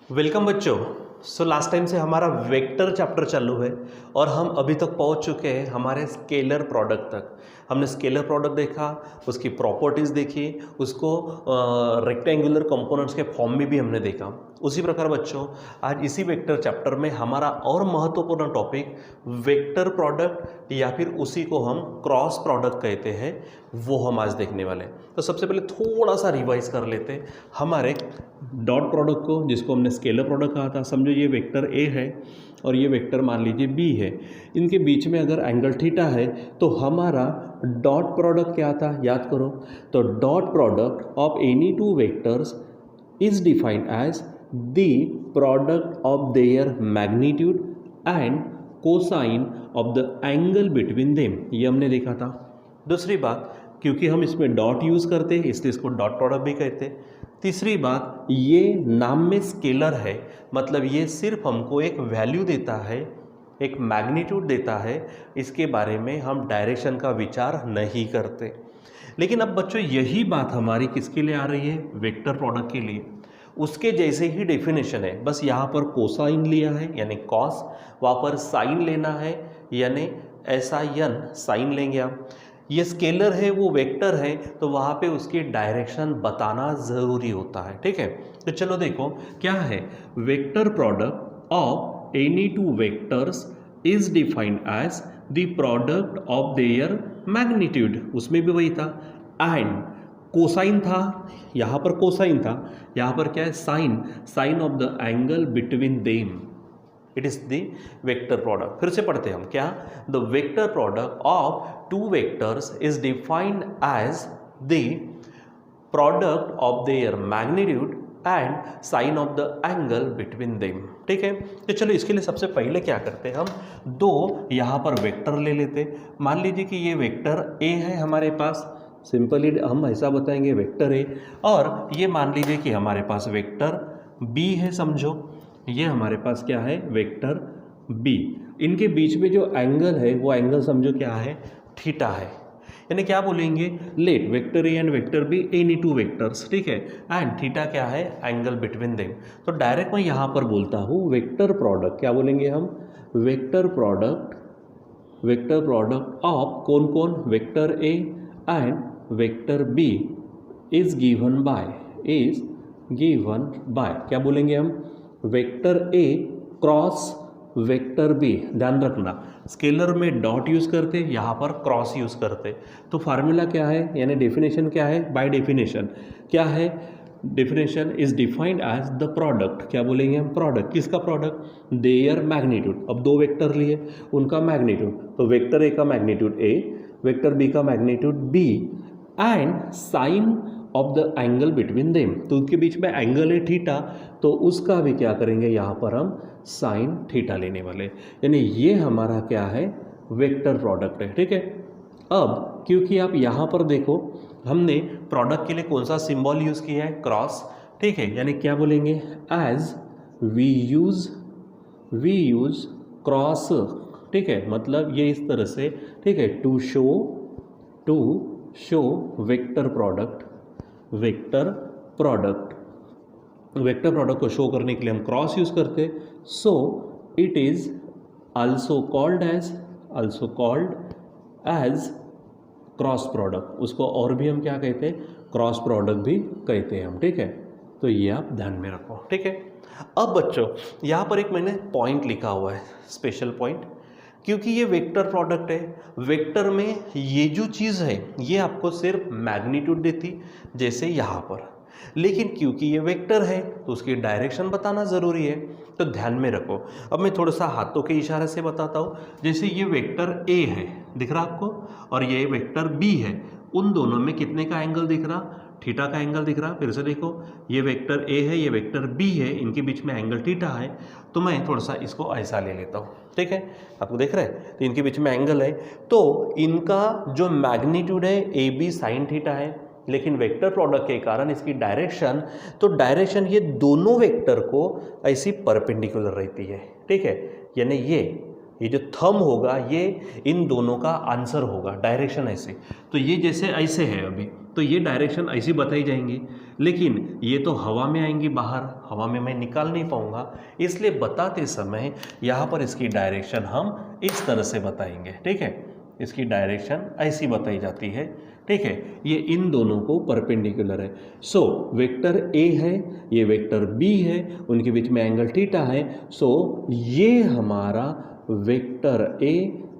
Welcome बच्चों। Last time से हमारा वेक्टर चैप्टर चालू है और हम अभी तक पहुंच चुके हैं हमारे स्केलर प्रोडक्ट तक। हमने स्केलर प्रोडक्ट देखा, उसकी प्रॉपर्टीज़ देखी, उसको रेक्टेंगुलर कंपोनेंट्स के फॉर्म में भी हमने देखा। उसी प्रकार बच्चों आज इसी वेक्टर चैप्टर में हमारा और महत्वपूर्ण टॉपिक वेक्टर प्रोडक्ट या फिर उसी को हम क्रॉस प्रोडक्ट कहते हैं, वो हम आज देखने वाले हैं। तो सबसे पहले थोड़ा सा रिवाइज कर लेते हैं हमारे डॉट प्रोडक्ट को, जिसको हमने स्केलर प्रोडक्ट कहा था। समझो ये वेक्टर ए है और ये वेक्टर मान लीजिए बी है। इनके बीच में अगर एंगल थीटा है तो हमारा डॉट प्रोडक्ट क्या था, याद करो। तो dot product of any two vectors is defined as the product of their magnitude and cosine of the angle between them, ये हमने देखा था। दूसरी बात, क्योंकि हम इसमें डॉट यूज़ करते हैं इसलिए इसको डॉट प्रोडक्ट भी कहते हैं। तीसरी बात, ये नाम में स्केलर है, मतलब ये सिर्फ हमको एक वैल्यू देता है, एक मैग्नीट्यूड देता है, इसके बारे में हम डायरेक्शन का विचार नहीं करते। लेकिन अब बच्चों यही बात हमारी किसके लिए आ रही है, वेक्टर प्रोडक्ट के लिए। उसके जैसे ही डेफिनेशन है, बस यहाँ पर कोसाइन लिया है यानी कॉस, वहाँ पर साइन लेना है यानी SIN, साइन लेंगे आप। ये स्केलर है, वो वेक्टर है, तो वहाँ पे उसकी डायरेक्शन बताना ज़रूरी होता है, ठीक है। तो चलो देखो क्या है, vector product of any two vectors is defined as the product of their magnitude, उसमें भी वही था, एंड कोसाइन था, यहाँ पर कोसाइन था, यहाँ पर क्या है, sine, sine of the angle between them, it is the vector product. फिर से पढ़ते हैं हम, क्या, the vector product of two vectors is defined as the product of their magnitude and sine of the angle between them, ठीक है। तो चलो इसके लिए सबसे पहले क्या करते हैं, हम दो यहाँ पर वेक्टर ले लेते। मान लीजिए कि ये वेक्टर ए है हमारे पास, सिंपली हम ऐसा बताएंगे वेक्टर ए, और ये मान लीजिए कि हमारे पास वेक्टर बी है, समझो ये हमारे पास क्या है, वेक्टर बी। इनके बीच में जो एंगल है वो एंगल समझो क्या है, थीटा है। यानी क्या बोलेंगे, let vector A and vector B any two vectors, ठीक है, एंड थीटा क्या है, एंगल बिटवीन देम। तो डायरेक्ट मैं यहाँ पर बोलता हूँ वेक्टर प्रोडक्ट, क्या बोलेंगे हम, vector product, vector product of कौन कौन, vector A and vector B is given by, is given by, क्या बोलेंगे हम, vector A cross vector B. ध्यान रखना स्केलर में डॉट यूज़ करते, यहाँ पर क्रॉस यूज़ करते। तो फार्मूला क्या है, यानी डेफिनेशन क्या है, बाय डेफिनेशन क्या है, definition is defined as the product, क्या बोलेंगे हम, प्रोडक्ट, किसका प्रोडक्ट, देयर मैग्नीट्यूड। अब दो वेक्टर लिए, उनका मैग्नीट्यूड, तो वेक्टर ए का मैग्नीट्यूड ए, वेक्टर बी का magnitude B, and sine of the angle between them, तो उनके बीच में एंगल है थीटा, तो उसका भी क्या करेंगे, यहाँ पर हम साइन थीटा लेने वाले। यानी ये हमारा क्या है, वेक्टर प्रोडक्ट है, ठीक है। अब क्योंकि आप यहाँ पर देखो हमने प्रोडक्ट के लिए कौन सा सिंबल यूज़ किया है, क्रॉस, ठीक है। यानी क्या बोलेंगे, एज वी यूज़ क्रॉस, ठीक है, मतलब ये इस तरह से, ठीक है, to show vector product, vector product को शो करने के लिए हम क्रॉस यूज करते। So it is also called as cross product, उसको और भी हम क्या कहते हैं, क्रॉस प्रोडक्ट भी कहते हैं हम, ठीक है। तो ये आप ध्यान में रखो, ठीक है। अब बच्चों यहाँ पर एक मैंने पॉइंट लिखा हुआ है, स्पेशल पॉइंट, क्योंकि ये वेक्टर प्रोडक्ट है, वेक्टर में ये जो चीज़ है ये आपको सिर्फ मैग्नीट्यूड देती, जैसे यहाँ पर, लेकिन क्योंकि ये वेक्टर है तो उसकी डायरेक्शन बताना ज़रूरी है, तो ध्यान में रखो। अब मैं थोड़ा सा हाथों के इशारे से बताता हूँ। जैसे ये वेक्टर ए है, दिख रहा आपको, और ये वेक्टर बी है, उन दोनों में कितने का एंगल दिख रहा, थीटा का एंगल दिख रहा। फिर से देखो, ये वेक्टर ए है, ये वेक्टर बी है, इनके बीच में एंगल थीटा है, तो मैं थोड़ा सा इसको ऐसा ले लेता हूँ, ठीक है, आपको देख रहे हैं, तो इनके बीच में एंगल है, तो इनका जो मैग्नीट्यूड है ए बी साइन थीटा है, लेकिन वेक्टर प्रोडक्ट के कारण इसकी डायरेक्शन, तो डायरेक्शन ये दोनों वेक्टर को ऐसी परपेंडिकुलर रहती है, ठीक है। यानी ये जो थंब होगा ये इन दोनों का आंसर होगा, डायरेक्शन ऐसे, तो ये जैसे ऐसे है अभी, तो ये डायरेक्शन ऐसी बताई जाएंगी, लेकिन ये तो हवा में आएंगी बाहर, हवा में मैं निकाल नहीं पाऊंगा, इसलिए बताते समय यहाँ पर इसकी डायरेक्शन हम इस तरह से बताएंगे। ठीक है, इसकी डायरेक्शन ऐसी बताई जाती है। ठीक है, ये इन दोनों को परपेंडिकुलर है। सो वेक्टर ए है, ये वेक्टर बी है, उनके बीच में एंगल थीटा है। सो ये हमारा vector A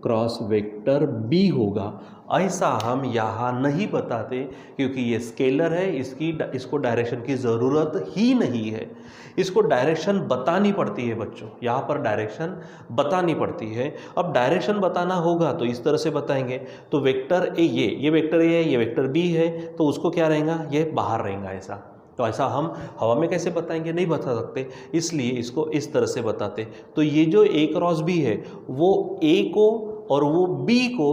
cross vector B होगा। ऐसा हम यहाँ नहीं बताते क्योंकि ये स्केलर है, इसको डायरेक्शन की ज़रूरत ही नहीं है। इसको डायरेक्शन बतानी पड़ती है बच्चों, यहाँ पर डायरेक्शन बतानी पड़ती है। अब डायरेक्शन बताना होगा तो इस तरह से बताएंगे। तो वेक्टर ए, ये वेक्टर ए है, ये वेक्टर बी है, तो उसको क्या रहेगा, ये बाहर रहेगा ऐसा। तो ऐसा हम हवा में कैसे बताएंगे, नहीं बता सकते, इसलिए इसको इस तरह से बताते। तो ये जो ए क्रॉस बी है वो ए को और वो बी को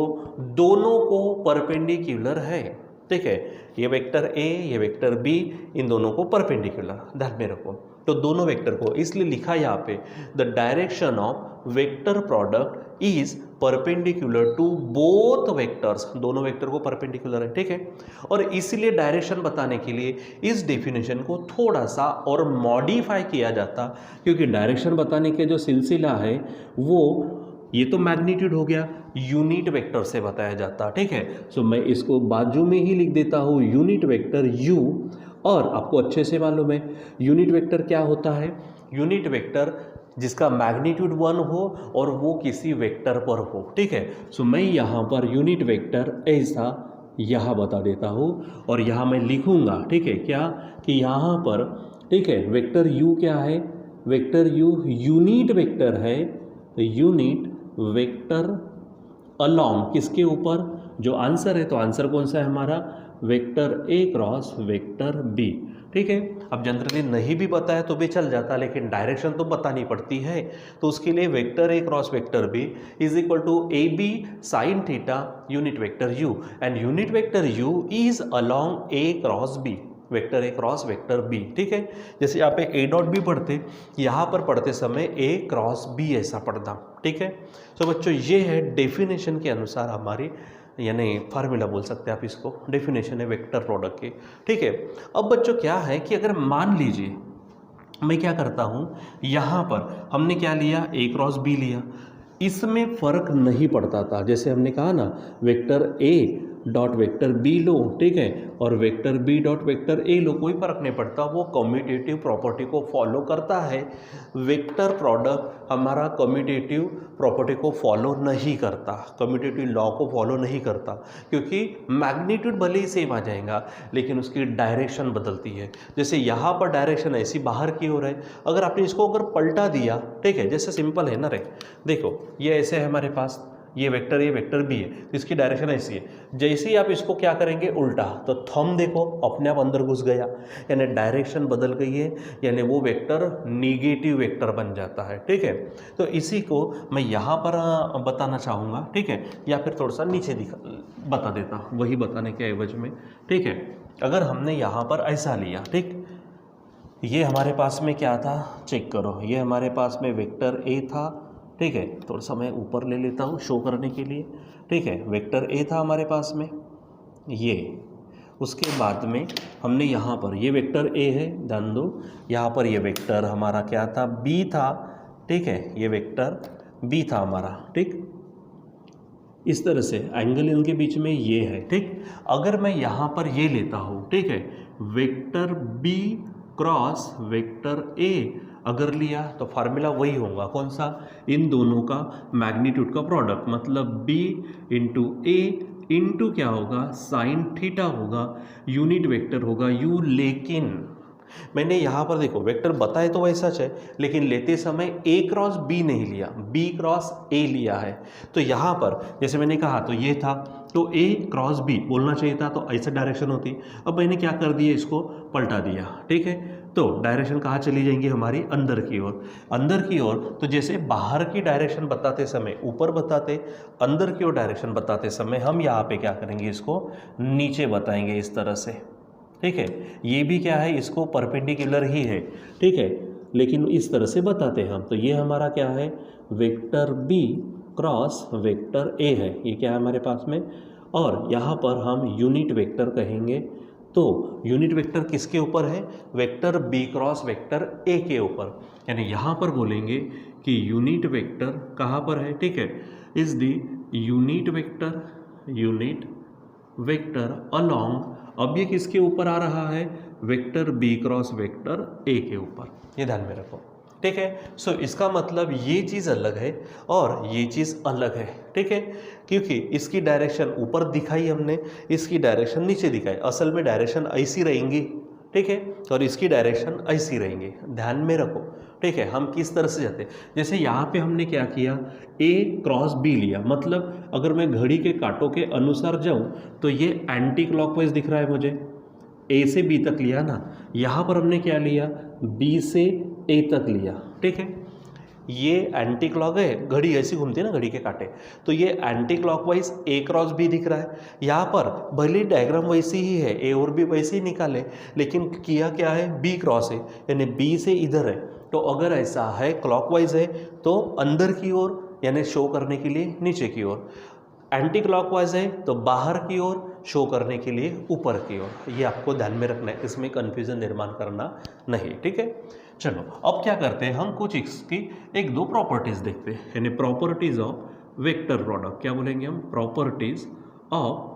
दोनों को परपेंडिकुलर है। ठीक है, ये वेक्टर ए, ये वेक्टर बी, इन दोनों को परपेंडिकुलर ध्यान में रखो। तो दोनों वेक्टर को इसलिए लिखा यहाँ पे the direction of vector product is perpendicular to both vectors, दोनों वेक्टर को परपेंडिकुलर है। ठीक है, और इसलिए डायरेक्शन बताने के लिए इस डेफिनेशन को थोड़ा सा और मॉडिफाई किया जाता, क्योंकि डायरेक्शन बताने के जो सिलसिला है वो ये तो मैग्नीट्यूड हो गया, यूनिट वेक्टर से बताया जाता। ठीक है, सो मैं इसको बाजू में ही लिख देता हूँ यूनिट वेक्टर यू। और आपको अच्छे से मालूम है यूनिट वेक्टर क्या होता है, यूनिट वेक्टर जिसका मैग्नीट्यूड 1 हो और वो किसी वेक्टर पर हो। ठीक है, सो मैं यहाँ पर यूनिट वेक्टर ऐसा यहाँ बता देता हूँ और यहाँ मैं लिखूँगा। ठीक है, क्या कि यहाँ पर, ठीक है, वेक्टर यू क्या है, वेक्टर यू यूनिट वेक्टर है, यूनिट वेक्टर अलोंग किसके ऊपर, जो आंसर है, तो आंसर कौन सा है हमारा, vector A cross vector B. ठीक है, अब जनरली नहीं भी बताया तो भी चल जाता, लेकिन डायरेक्शन तो बतानी पड़ती है। तो उसके लिए vector A cross vector B is equal to A B sine theta unit vector U, and unit vector U is along A cross B, vector A cross vector B. ठीक है, जैसे यहाँ पे ए डॉट भी पढ़ते, यहाँ पर पढ़ते समय ए क्रॉस बी ऐसा पढ़ना। ठीक है, तो बच्चों ये है डेफिनेशन के अनुसार हमारी, यानी फार्मूला बोल सकते हैं आप इसको, डेफिनेशन है वेक्टर प्रोडक्ट की। ठीक है, अब बच्चों क्या है कि अगर मान लीजिए मैं क्या करता हूँ, यहाँ पर हमने क्या लिया, ए क्रॉस बी लिया, इसमें फ़र्क नहीं पड़ता था। जैसे हमने कहा ना, vector A dot vector B लो, ठीक है, और vector B dot vector A लो, कोई फर्क नहीं पड़ता, वो कम्यूटेटिव प्रॉपर्टी को फॉलो करता है। वेक्टर प्रोडक्ट हमारा कम्यूटेटिव प्रॉपर्टी को फॉलो नहीं करता, कम्यूटेटिव लॉ को फॉलो नहीं करता, क्योंकि मैग्नीट्यूड भले ही सेम आ जाएगा लेकिन उसकी डायरेक्शन बदलती है। जैसे यहाँ पर डायरेक्शन ऐसी बाहर की ओर है, अगर आपने इसको अगर पलटा दिया, ठीक है, जैसे सिंपल है ना रे, देखो ये ऐसे है हमारे पास, ये वेक्टर ए वेक्टर बी है, तो इसकी डायरेक्शन ऐसी है। जैसे ही आप इसको क्या करेंगे उल्टा, तो थंब देखो अपने आप अंदर घुस गया, यानी डायरेक्शन बदल गई है, यानी वो वेक्टर निगेटिव वेक्टर बन जाता है। ठीक है, तो इसी को मैं यहाँ पर बताना चाहूँगा। ठीक है, या फिर थोड़ा सा नीचे बता देता वही बताने के एवज में। ठीक है, अगर हमने यहाँ पर ऐसा लिया, ठीक, ये हमारे पास में क्या था, चेक करो, ये हमारे पास में वेक्टर ए था। ठीक है, थोड़ा सा मैं ऊपर ले लेता हूँ शो करने के लिए। ठीक है, वेक्टर ए था हमारे पास में ये, उसके बाद में हमने यहाँ पर, ये वेक्टर ए है, ध्यान दो, यहाँ पर ये वेक्टर हमारा क्या था, बी था। ठीक है, ये वेक्टर बी था हमारा। ठीक, इस तरह से एंगल इनके बीच में ये है। ठीक, अगर मैं यहाँ पर ये लेता हूँ, ठीक है, vector B cross vector A अगर लिया तो फार्मूला वही होगा, कौन सा, इन दोनों का मैग्नीट्यूड का प्रोडक्ट, मतलब बी इंटू ए इंटू क्या होगा, साइन थीटा होगा, यूनिट वेक्टर होगा यू। लेकिन मैंने यहाँ पर देखो वेक्टर बताए तो वैसा है, लेकिन लेते समय ए क्रॉस बी नहीं लिया, बी क्रॉस ए लिया है। तो यहाँ पर जैसे मैंने कहा, तो ये था, तो ए क्रॉस बी बोलना चाहिए था, तो ऐसे डायरेक्शन होती। अब मैंने क्या कर दिया, इसको पलटा दिया। ठीक है, तो डायरेक्शन कहाँ चली जाएंगी हमारी, अंदर की ओर, अंदर की ओर। तो जैसे बाहर की डायरेक्शन बताते समय ऊपर बताते, अंदर की ओर डायरेक्शन बताते समय हम यहाँ पे क्या करेंगे, इसको नीचे बताएंगे इस तरह से। ठीक है, ये भी क्या है, इसको परपेंडिकुलर ही है। ठीक है, लेकिन इस तरह से बताते हैं हम। तो ये हमारा क्या है, vector B cross vector A है, ये क्या है हमारे पास में, और यहाँ पर हम यूनिट वेक्टर कहेंगे। तो यूनिट वेक्टर किसके ऊपर है? Vector B cross vector A के ऊपर। यानी यहाँ पर बोलेंगे कि यूनिट वेक्टर कहाँ पर है, ठीक है, is the unit vector along, अब ये किसके ऊपर आ रहा है? Vector B cross vector A के ऊपर। ये ध्यान में रखो, ठीक है। सो इसका मतलब ये चीज़ अलग है और ये चीज़ अलग है, ठीक है, क्योंकि इसकी डायरेक्शन ऊपर दिखाई हमने, इसकी डायरेक्शन नीचे दिखाई। असल में डायरेक्शन ऐसी रहेंगी, ठीक है, और इसकी डायरेक्शन ऐसी रहेंगी। ध्यान में रखो, ठीक है। हम किस तरह से जाते हैं, जैसे यहाँ पे हमने क्या किया, ए क्रॉस बी लिया, मतलब अगर मैं घड़ी के कांटों के अनुसार जाऊँ तो ये एंटी क्लॉकवाइज दिख रहा है मुझे, ए से बी तक लिया ना। यहाँ पर हमने क्या लिया, बी से ए तक लिया, ठीक है। ये एंटी क्लॉक है, घड़ी ऐसी घूमती है ना, घड़ी के कांटे, तो ये एंटी क्लॉकवाइज ए क्रॉस बी दिख रहा है। यहाँ पर भले डायग्राम वैसी ही है, ए और बी वैसे ही निकाले, लेकिन किया क्या है, बी क्रॉस है, यानी बी से इधर है। तो अगर ऐसा है क्लॉकवाइज है तो अंदर की ओर, यानी शो करने के लिए नीचे की ओर, एंटी क्लॉकवाइज है तो बाहर की ओर, शो करने के लिए ऊपर की ओर। ये आपको ध्यान में रखना है, इसमें कंफ्यूजन निर्माण करना नहीं, ठीक है। चलो अब क्या करते हैं, हम कुछ इसकी एक दो प्रॉपर्टीज देखते हैं, यानी प्रॉपर्टीज ऑफ वेक्टर प्रोडक्ट। क्या बोलेंगे हम? Properties of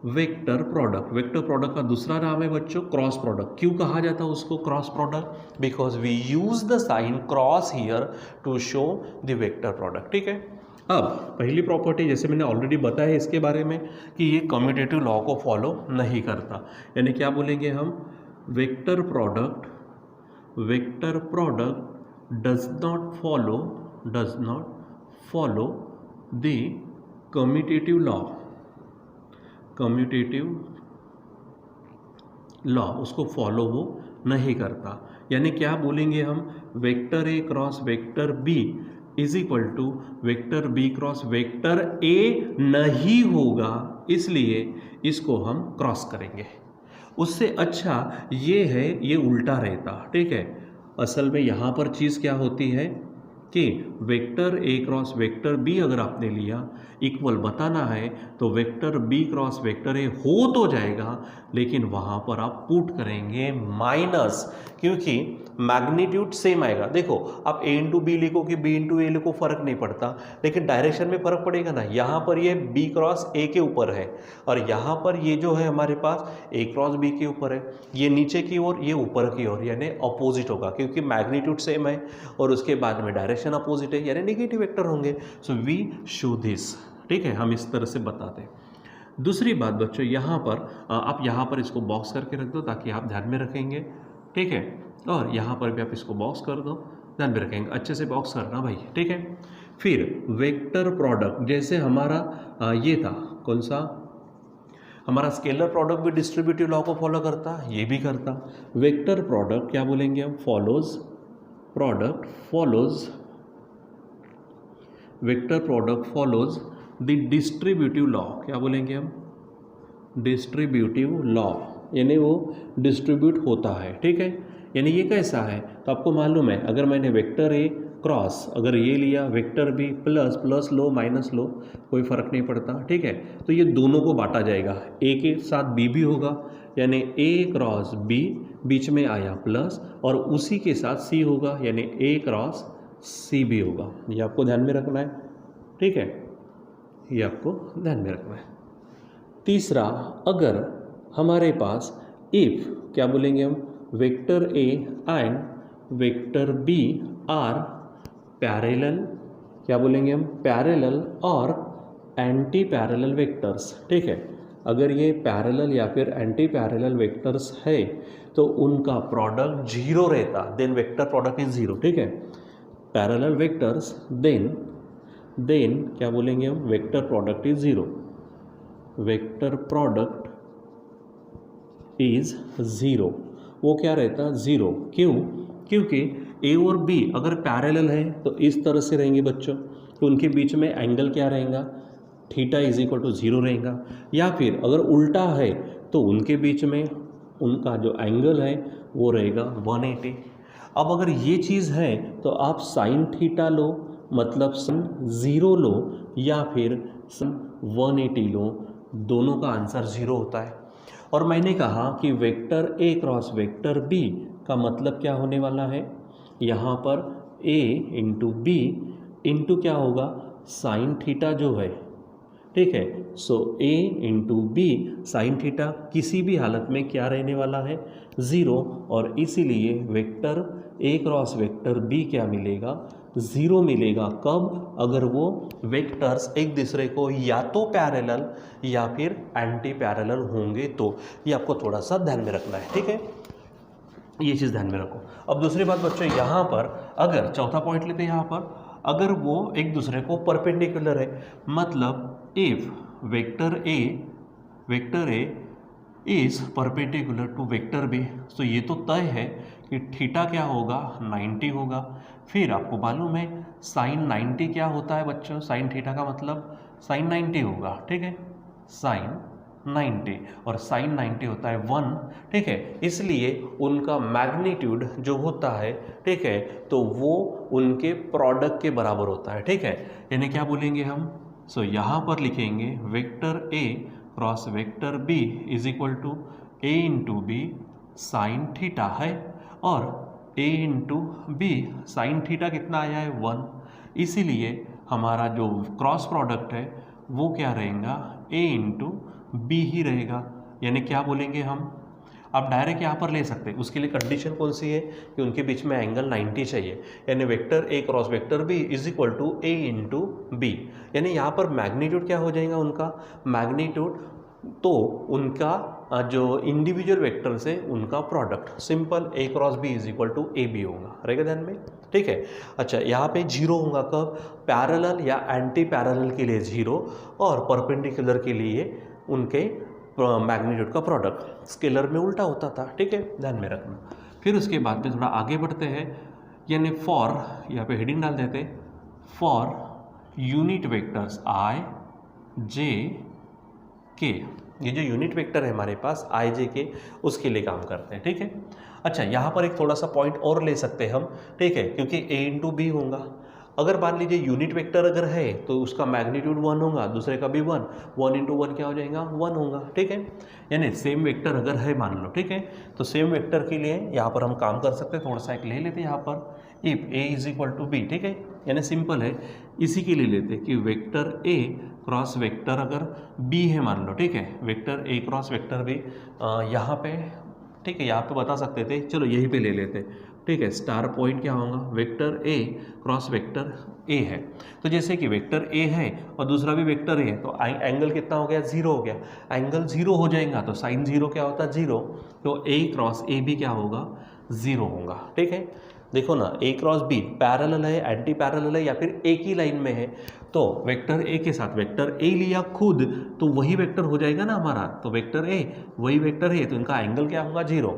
vector product. Vector product का दूसरा नाम है बच्चों क्रॉस प्रोडक्ट। क्यों कहा जाता है उसको cross product? Because we use the sign cross here to show the vector product, ठीक है। अब पहली प्रॉपर्टी, जैसे मैंने ऑलरेडी बताया इसके बारे में कि ये कम्यूटेटिव लॉ को फॉलो नहीं करता, यानी क्या बोलेंगे हम, vector product does not follow the commutative law, उसको फॉलो वो नहीं करता। यानी क्या बोलेंगे हम, vector A cross vector B is equal to vector B cross vector A नहीं होगा, इसलिए इसको हम क्रॉस करेंगे। उससे अच्छा ये है, ये उल्टा रहता, ठीक है। असल में यहाँ पर चीज़ क्या होती है कि vector A cross vector B अगर आपने लिया, इक्वल बताना है तो vector B cross vector A हो तो जाएगा, लेकिन वहाँ पर आप पुट करेंगे माइनस, क्योंकि मैग्नीट्यूड सेम आएगा। देखो आप ए इंटू बी लिखो कि बी इंटू ए लिखो, फर्क नहीं पड़ता, लेकिन डायरेक्शन में फर्क पड़ेगा ना। यहाँ पर ये बी क्रॉस ए के ऊपर है और यहाँ पर ये जो है हमारे पास ए क्रॉस बी के ऊपर है, ये नीचे की ओर, ये ऊपर की ओर, यानी अपोजिट होगा, क्योंकि मैग्नीट्यूड सेम है और उसके बाद में डायरेक्शन अपोजिट है, यानी नेगेटिव वेक्टर होंगे। सो वी शो दिस, ठीक है, हम इस तरह से बताते हैं। दूसरी बात बच्चों, यहाँ पर आप यहाँ पर इसको बॉक्स करके रख दो ताकि आप ध्यान में रखेंगे, ठीक है, और यहाँ पर भी आप इसको बॉक्स कर दो, ध्यान में रखेंगे, अच्छे से बॉक्स करना भाई, ठीक है। फिर वेक्टर प्रोडक्ट, जैसे हमारा ये था कौन सा, हमारा स्केलर प्रोडक्ट भी डिस्ट्रीब्यूटिव लॉ को फॉलो करता, ये भी करता। वेक्टर प्रोडक्ट क्या बोलेंगे हम, vector product follows the distributive law. क्या बोलेंगे हम, डिस्ट्रीब्यूटिव लॉ, यानी वो डिस्ट्रीब्यूट होता है, ठीक है। यानी ये कैसा है, तो आपको मालूम है, अगर मैंने वेक्टर ए क्रॉस अगर ये लिया, vector B plus low minus low, कोई फ़र्क नहीं पड़ता, ठीक है, तो ये दोनों को बांटा जाएगा, ए के साथ बी भी होगा, यानी ए क्रॉस बी बीच में आया प्लस, और उसी के साथ सी होगा, यानी ए क्रॉस सी भी होगा। ये आपको ध्यान में रखना है, ठीक है, ये आपको ध्यान में रखना है। तीसरा, अगर हमारे पास इफ, क्या बोलेंगे हम, vector A and vector B are parallel, क्या बोलेंगे हम, पैरेलल और एंटी पैरेलल वेक्टर्स, ठीक है। अगर ये पैरेलल या फिर एंटी पैरेलल वेक्टर्स है तो उनका प्रोडक्ट जीरो रहता, then vector product is zero, ठीक है। पैरेलल वेक्टर्स, देन क्या बोलेंगे हम, vector product is zero, vector product is zero, वो क्या रहता, जीरो। क्यों? क्योंकि ए और बी अगर पैरेलल है तो इस तरह से रहेंगे बच्चों, तो उनके बीच में एंगल क्या रहेगा, theta is equal to zero रहेगा। या फिर अगर उल्टा है तो उनके बीच में उनका जो एंगल है वो रहेगा 180। अब अगर ये चीज़ है तो आप साइन थीटा लो, मतलब साइन 0 लो, या फिर साइन 180 लो, दोनों का आंसर 0 होता है। और मैंने कहा कि vector A cross vector B का मतलब क्या होने वाला है, यहाँ पर ए इंटू बी इंटू क्या होगा, साइन थीटा जो है, ठीक है। सो ए इंटू बी साइन थीटा किसी भी हालत में क्या रहने वाला है, 0, और इसीलिए vector A cross vector B क्या मिलेगा, 0 मिलेगा। कब, अगर वो वेक्टर्स एक दूसरे को या तो पैरेलल या फिर एंटी पैरेलल होंगे तो। ये आपको थोड़ा सा ध्यान में रखना है, ठीक है, ये चीज़ ध्यान में रखो। अब दूसरी बात बच्चों, यहाँ पर अगर चौथा पॉइंट लेते हैं, यहाँ पर अगर वो एक दूसरे को परपेंडिकुलर है, मतलब if vector A is perpendicular to vector B, तो ये तो तय है कि थीटा क्या होगा, 90 होगा। फिर आपको मालूम है साइन 90 क्या होता है बच्चों, साइन थीटा का मतलब साइन 90 होगा, ठीक है, साइन 90, और साइन 90 होता है 1, ठीक है। इसलिए उनका मैग्नीट्यूड जो होता है, ठीक है, तो वो उनके प्रोडक्ट के बराबर होता है, ठीक है। यानी क्या बोलेंगे हम, सो यहाँ पर लिखेंगे vector A cross vector B is equal to A into B sine theta है, और A into B sine theta कितना आया है, 1। इसीलिए हमारा जो क्रॉस प्रोडक्ट है वो क्या रहेगा, ए इंटू बी ही रहेगा। यानी क्या बोलेंगे हम, आप डायरेक्ट यहाँ पर ले सकते हैं, उसके लिए कंडीशन कौन सी है कि उनके बीच में एंगल 90 चाहिए। यानी vector A cross vector B is equal to A into B, यानी यहाँ पर मैग्नीट्यूड क्या हो जाएगा, उनका मैग्नीट्यूड तो उनका जो इंडिविजुअल वेक्टर से उनका product, simple A cross B is equal to A B होगा, रहेगा ध्यान में, ठीक है। अच्छा, यहाँ पे 0 होगा कब, पैरेलल या एंटी पैरेलल के लिए 0, और परपेंडिकुलर के लिए उनके मैग्नीट्यूड का प्रोडक्ट। स्केलर में उल्टा होता था, ठीक है, ध्यान में रखना। फिर उसके बाद में थोड़ा आगे बढ़ते हैं, यानी फॉर, यहाँ पे हेडिंग डाल देते, फॉर यूनिट वेक्टर्स आई जे के, ये जो यूनिट वेक्टर है हमारे पास आई जे के, उसके लिए काम करते हैं, ठीक है। अच्छा, यहाँ पर एक थोड़ा सा पॉइंट और ले सकते हैं हम, ठीक है, क्योंकि ए इंटू बी होगा। अगर मान लीजिए यूनिट वेक्टर अगर है तो उसका मैग्नीट्यूड 1 होगा, दूसरे का भी 1 इंटू 1 क्या हो जाएगा, 1 होगा, ठीक है। यानी सेम वेक्टर अगर है मान लो, ठीक है, तो सेम वेक्टर के लिए यहाँ पर हम काम कर सकते हैं। थोड़ा सा एक ले लेते हैं यहाँ पर, if A is equal to B, ठीक है, यानी सिंपल है, इसी के लिए लेते कि वेक्टर ए क्रॉस वेक्टर अगर बी है मान लो, ठीक है, vector A cross vector B यहाँ पे, ठीक है, यहाँ पे बता सकते थे, चलो यहीं पे ले लेते, ठीक है। स्टार पॉइंट क्या होगा, vector A cross vector A है, तो जैसे कि वेक्टर ए है और दूसरा भी वेक्टर ए है, तो एंगल कितना हो गया, 0 हो गया। एंगल 0 हो जाएगा तो साइन 0 क्या होता है, 0, तो ए क्रॉस ए भी क्या होगा, 0 होगा, ठीक है। देखो ना, ए क्रॉस बी पैरेलल है, एंटी पैरेलल है, या फिर एक ही लाइन में है, तो वेक्टर ए के साथ वेक्टर ए लिया खुद तो वही वेक्टर हो जाएगा ना हमारा, तो वेक्टर ए वही वेक्टर है, तो इनका एंगल क्या होगा, 0,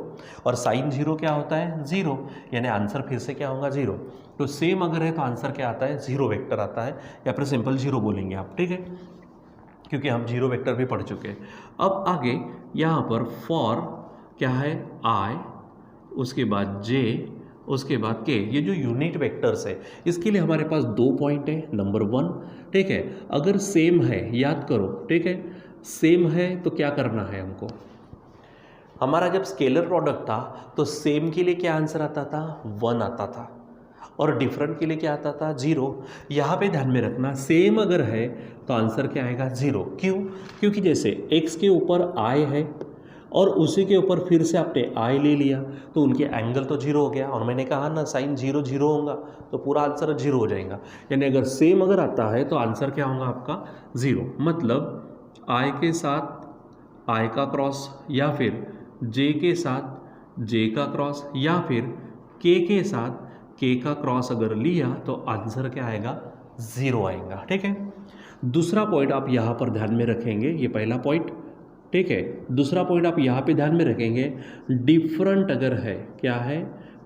और साइन 0 क्या होता है, 0, यानी आंसर फिर से क्या होगा, 0। तो सेम अगर है तो आंसर क्या आता है, 0 वेक्टर आता है, या फिर सिंपल 0 बोलेंगे आप, ठीक है, क्योंकि हम 0 वेक्टर भी पढ़ चुके हैं। अब आगे यहाँ पर फॉर क्या है, आई, उसके बाद जे, उसके बाद के, ये जो यूनिट वेक्टर्स है इसके लिए हमारे पास 2 पॉइंट है। नंबर 1, ठीक है, अगर सेम है, याद करो, ठीक है, सेम है तो क्या करना है हमको, हमारा जब स्केलर प्रोडक्ट था तो सेम के लिए क्या आंसर आता था, 1 आता था, और डिफरेंट के लिए क्या आता था, 0। यहाँ पे ध्यान में रखना, सेम अगर है तो आंसर क्या आएगा, 0। क्यों, क्योंकि जैसे x के ऊपर i है और उसी के ऊपर फिर से आपने आई ले लिया तो उनके एंगल तो 0 हो गया, और मैंने कहा ना साइन 0 0 होगा तो पूरा आंसर 0 हो जाएगा। यानी अगर सेम अगर आता है तो आंसर क्या होगा आपका, 0। मतलब आई के साथ आई का क्रॉस, या फिर जे के साथ जे का क्रॉस, या फिर के साथ के का क्रॉस अगर लिया तो आंसर क्या आएगा, 0 आएगा, ठीक है। दूसरा पॉइंट आप यहाँ पर ध्यान में रखेंगे, ये पहला पॉइंट, ठीक है। दूसरा पॉइंट आप यहाँ पे ध्यान में रखेंगे, डिफरेंट अगर है, क्या है,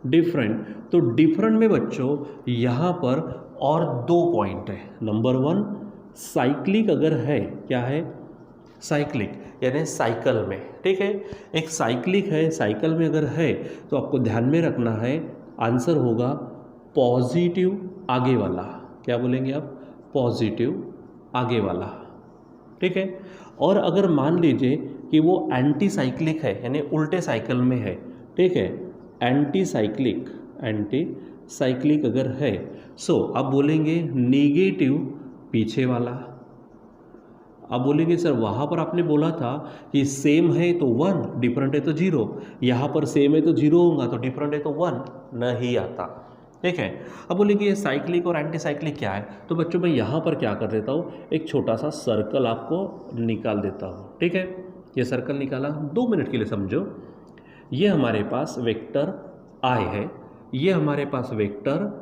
डिफरेंट, तो डिफरेंट में बच्चों यहाँ पर और 2 पॉइंट है। नंबर 1, साइक्लिक अगर है, क्या है, साइक्लिक, यानी साइकिल में, ठीक है, एक साइक्लिक है, साइकिल में अगर है तो आपको ध्यान में रखना है, आंसर होगा पॉजिटिव आगे वाला, क्या बोलेंगे आप, पॉजिटिव आगे वाला, ठीक है। और अगर मान लीजिए कि वो एंटी साइक्लिक है यानी उल्टे साइकिल में है, ठीक है, एंटी साइक्लिक अगर है, सो आप बोलेंगे नेगेटिव पीछे वाला। आप बोलेंगे सर वहाँ पर आपने बोला था कि सेम है तो 1, डिफरेंट है तो 0, यहाँ पर सेम है तो 0 होगा, तो डिफरेंट है तो 1 नहीं आता, ठीक है। अब बोलेंगे ये साइक्लिक और एंटी साइक्लिक क्या है, तो बच्चों मैं यहाँ पर क्या कर देता हूँ, एक छोटा सा सर्कल आपको निकाल देता हूँ, ठीक है। ये सर्कल निकाला, 2 मिनट के लिए समझो। ये हमारे पास वेक्टर I है, ये हमारे पास वेक्टर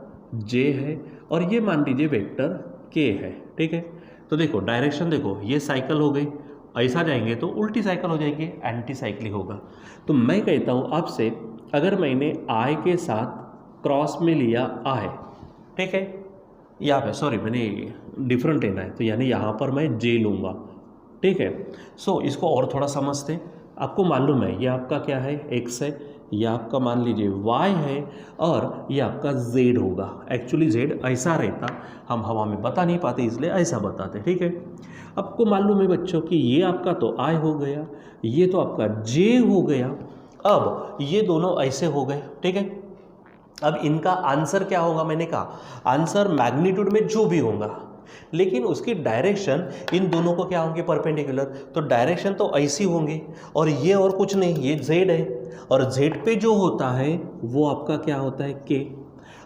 J है, और ये मान लीजिए वेक्टर K है, ठीक है। तो देखो डायरेक्शन देखो, ये साइकिल हो गई, ऐसा जाएंगे तो उल्टी साइकिल हो जाएगी, एंटी साइक्लिक होगा। तो मैं कहता हूँ आपसे, अगर मैंने I के साथ क्रॉस में लिया I, ठीक है, यहाँ पे सॉरी मैंने डिफरेंट लेना है, तो यानी यहाँ पर मैं J लूँगा, ठीक है। सो इसको और थोड़ा समझते। आपको मालूम है ये आपका क्या है, x है, ये आपका मान लीजिए y है, और ये आपका z होगा। एक्चुअली z ऐसा रहता, हम हवा में बता नहीं पाते इसलिए ऐसा बताते, ठीक है। आपको मालूम है बच्चों कि ये आपका तो I हो गया, ये तो आपका J हो गया। अब ये दोनों ऐसे हो गए, ठीक है। अब इनका आंसर क्या होगा, मैंने कहा आंसर मैग्नीट्यूड में जो भी होगा, लेकिन उसकी डायरेक्शन इन दोनों को क्या होंगे, परपेंडिकुलर। तो डायरेक्शन तो ऐसी होंगे, और ये और कुछ नहीं, ये z है, और z पे जो होता है वो आपका क्या होता है, k।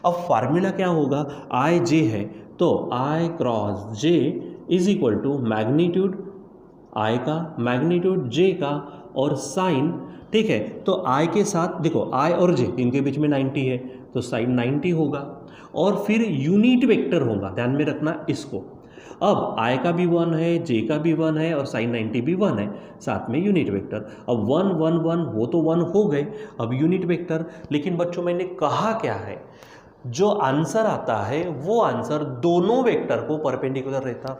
अब फार्मूला क्या होगा, I J है, तो I cross J is equal to magnitude I का, मैग्नीट्यूड J का, और साइन, ठीक है। तो I के साथ देखो I और J इनके बीच में 90 है, तो साइन 90 होगा, और फिर यूनिट वेक्टर होगा, ध्यान में रखना इसको। अब I का भी 1 है, J का भी 1 है, और साइन 90 भी 1 है, साथ में यूनिट वेक्टर। अब 1 1 1 वो तो 1 हो गए, अब यूनिट वेक्टर। लेकिन बच्चों मैंने कहा क्या है, जो आंसर आता है वो आंसर दोनों वेक्टर को परपेंडिकुलर रहता।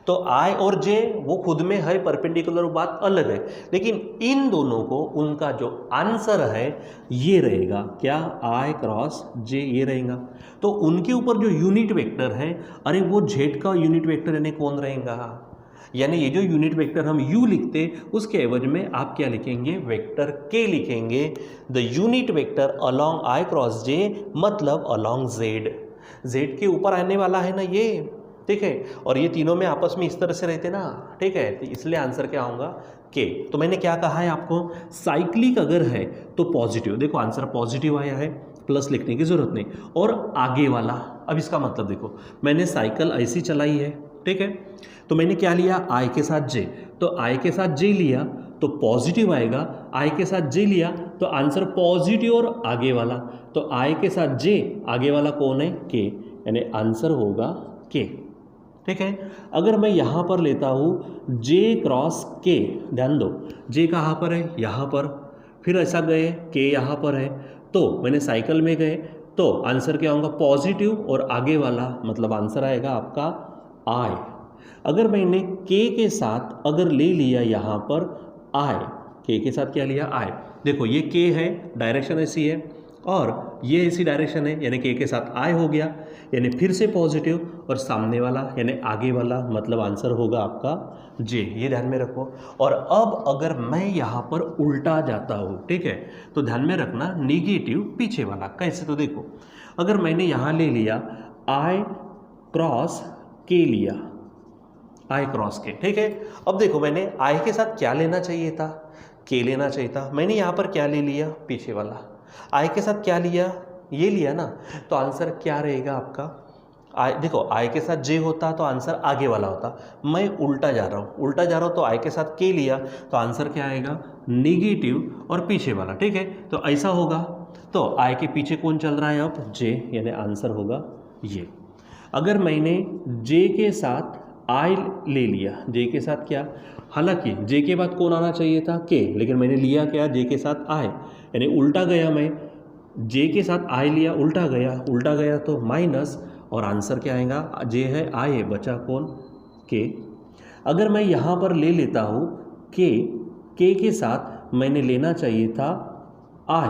तो I और J वो खुद में है परपेंडिकुलर, बात अलग है, लेकिन इन दोनों को उनका जो आंसर है ये रहेगा क्या, I क्रॉस J ये रहेगा। तो उनके ऊपर जो यूनिट वेक्टर है, अरे वो Z का यूनिट वेक्टर यानी कौन रहेगा, यानी ये जो यूनिट वेक्टर हम U लिखते, उसके एवज में आप क्या लिखेंगे, वेक्टर K लिखेंगे। The unit vector along I cross J मतलब अलोंग Z के ऊपर आने वाला है ना ये, ठीक है। और ये तीनों में आपस में इस तरह से रहते ना, ठीक है, तो इसलिए आंसर क्या होगा, K। तो मैंने क्या कहा है आपको, साइक्लिक अगर है तो पॉजिटिव, देखो आंसर पॉजिटिव आया है, प्लस लिखने की जरूरत नहीं, और आगे वाला। अब इसका मतलब देखो, मैंने साइकिल ऐसी चलाई है, ठीक है, तो मैंने क्या लिया, I के साथ J, तो I के साथ J लिया तो पॉजिटिव आएगा, I के साथ J लिया तो आंसर पॉजिटिव और आगे वाला, तो I के साथ J आगे वाला कौन है, K, यानी आंसर होगा K, ठीक है। अगर मैं यहाँ पर लेता हूँ J क्रॉस K, ध्यान दो J कहाँ पर है, यहाँ पर, फिर ऐसा गए K यहाँ पर है, तो मैंने साइकिल में गए, तो आंसर क्या होगा, पॉजिटिव और आगे वाला, मतलब आंसर आएगा आपका I। अगर मैंने K के साथ अगर ले लिया यहाँ पर I, K के साथ क्या लिया, I, देखो ये K है, डायरेक्शन ऐसी है, और ये ऐसी डायरेक्शन है, यानी K के साथ I हो गया, यानी फिर से पॉजिटिव, और सामने वाला यानी आगे वाला, मतलब आंसर होगा आपका J, ये ध्यान में रखो। और अब अगर मैं यहाँ पर उल्टा जाता हूँ, ठीक है, तो ध्यान में रखना निगेटिव पीछे वाला, कैसे, तो देखो अगर मैंने यहाँ ले लिया I क्रॉस K लिया, I क्रॉस K, ठीक है। अब देखो मैंने I के साथ क्या लेना चाहिए था, K लेना चाहिए था, मैंने यहाँ पर क्या ले लिया, पीछे वाला। I के साथ क्या लिया, ये लिया ना, तो आंसर क्या रहेगा आपका, I, देखो I के साथ J होता तो आंसर आगे वाला होता, मैं उल्टा जा रहा हूँ, तो I के साथ K लिया तो आंसर क्या आएगा, निगेटिव और पीछे वाला, ठीक है। तो ऐसा होगा, तो I के पीछे कौन चल रहा है अब, J, यानी आंसर होगा ये। अगर मैंने J के साथ I ले लिया, J के साथ क्या, हालांकि J के बाद कौन आना चाहिए था, K, लेकिन मैंने लिया क्या, J के साथ I, यानी उल्टा गया, मैं J के साथ I लिया, उल्टा गया तो माइनस, और आंसर क्या आएगा, J है I है, बचा कौन, K। अगर मैं यहाँ पर ले लेता हूँ K के साथ मैंने लेना चाहिए था I,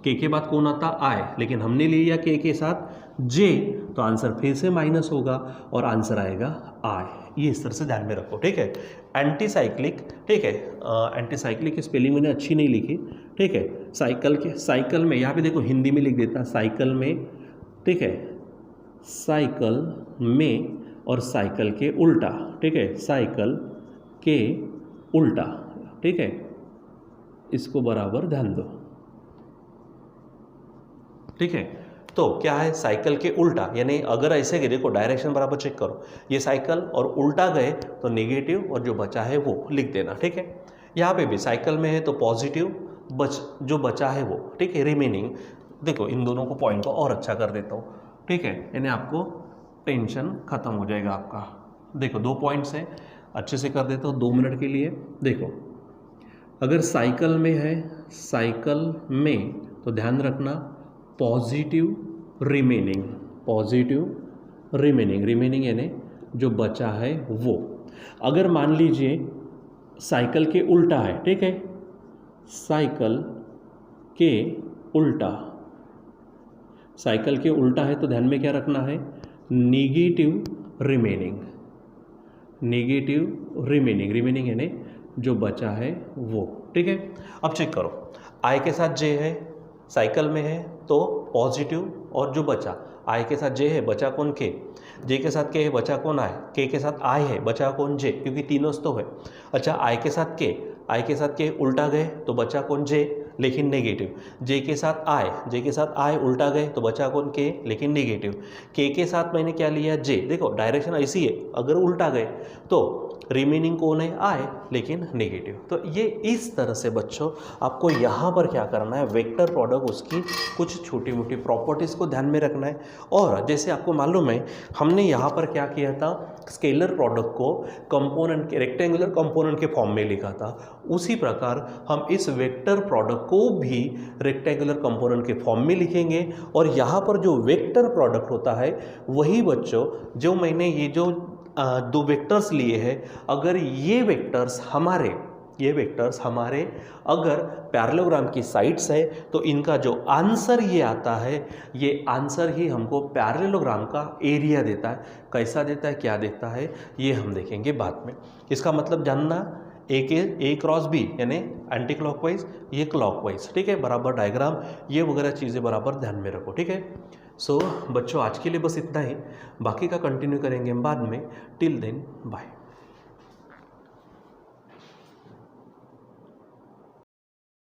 के बाद कौन आता, आई, लेकिन हमने ले लिया के साथ जे, तो आंसर फिर से माइनस होगा और आंसर आएगा आई। ये इस तरह से ध्यान में रखो, ठीक है। एंटीसाइक्लिक, ठीक है, एंटीसाइक्लिक की स्पेलिंग मैंने अच्छी नहीं लिखी, ठीक है। साइकिल में यहाँ पे देखो हिंदी में लिख देता साइकिल में, ठीक है, साइकिल में और साइकिल के उल्टा, ठीक है, साइकिल के उल्टा, ठीक है, इसको बराबर ध्यान दो, ठीक है। तो क्या है, साइकिल के उल्टा, यानी अगर ऐसे गए, देखो डायरेक्शन बराबर चेक करो, ये साइकिल और उल्टा गए तो नेगेटिव और जो बचा है वो लिख देना, ठीक है। यहाँ पे भी साइकिल में है तो पॉजिटिव, जो बचा है वो, ठीक है, रिमेनिंग। देखो इन दोनों को पॉइंट को और अच्छा कर देता हूँ, ठीक है, यानी आपको टेंशन खत्म हो जाएगा आपका। देखो 2 पॉइंट्स हैं, अच्छे से कर देता हूँ 2 मिनट के लिए। देखो अगर साइकिल में है, साइकिल में, तो ध्यान रखना positive remaining, positive remaining, remaining यानी जो बचा है वो। अगर मान लीजिए साइकिल के उल्टा है, ठीक है, साइकिल के उल्टा, साइकिल के उल्टा है तो ध्यान में क्या रखना है, negative remaining, negative remaining, remaining यानी जो बचा है वो, ठीक है। अब चेक करो, आई के साथ जे है, साइकिल में है तो पॉजिटिव, और जो बचा आई के साथ जे है, बचा कौन के, जे के साथ के है, बचा कौन आई, के साथ आई है, बचा कौन जे, क्योंकि तीनों तो है। अच्छा आई के साथ के, आई के साथ के उल्टा गए तो बचा कौन जे, लेकिन नेगेटिव। जे के साथ आए, जे के साथ आए उल्टा गए तो बचा कौन के, लेकिन नेगेटिव। के साथ मैंने क्या लिया जे, देखो डायरेक्शन ऐसी है, अगर उल्टा गए तो रिमेनिंग कौन है, आए, लेकिन नेगेटिव। तो ये इस तरह से बच्चों आपको यहाँ पर क्या करना है, वेक्टर प्रोडक्ट उसकी कुछ छोटी मोटी प्रॉपर्टीज़ को ध्यान में रखना है। और जैसे आपको मालूम है हमने यहाँ पर क्या किया था, स्केलर प्रोडक्ट को कंपोनेंट के, रेक्टेंगुलर कंपोनेंट के फॉर्म में लिखा था, उसी प्रकार हम इस वेक्टर प्रोडक्ट को भी रेक्टेंगुलर कंपोनेंट के फॉर्म में लिखेंगे। और यहाँ पर जो वेक्टर प्रोडक्ट होता है वही बच्चों जो मैंने ये जो 2 वेक्टर्स लिए हैं, अगर ये वेक्टर्स हमारे अगर पैरेललोग्राम की साइड्स है तो इनका जो आंसर ये आता है, ये आंसर ही हमको पैरेललोग्राम का एरिया देता है। कैसा देता है, क्या देता है, ये हम देखेंगे बाद में। इसका मतलब जानना, ए क्रॉस बी यानी एंटी क्लॉकवाइज, ये क्लॉकवाइज, ठीक है, बराबर डायग्राम, ये वगैरह चीज़ें बराबर ध्यान में रखो, ठीक है। सो बच्चों आज के लिए बस इतना ही, बाकी का कंटिन्यू करेंगे हम बाद में। Till then bye.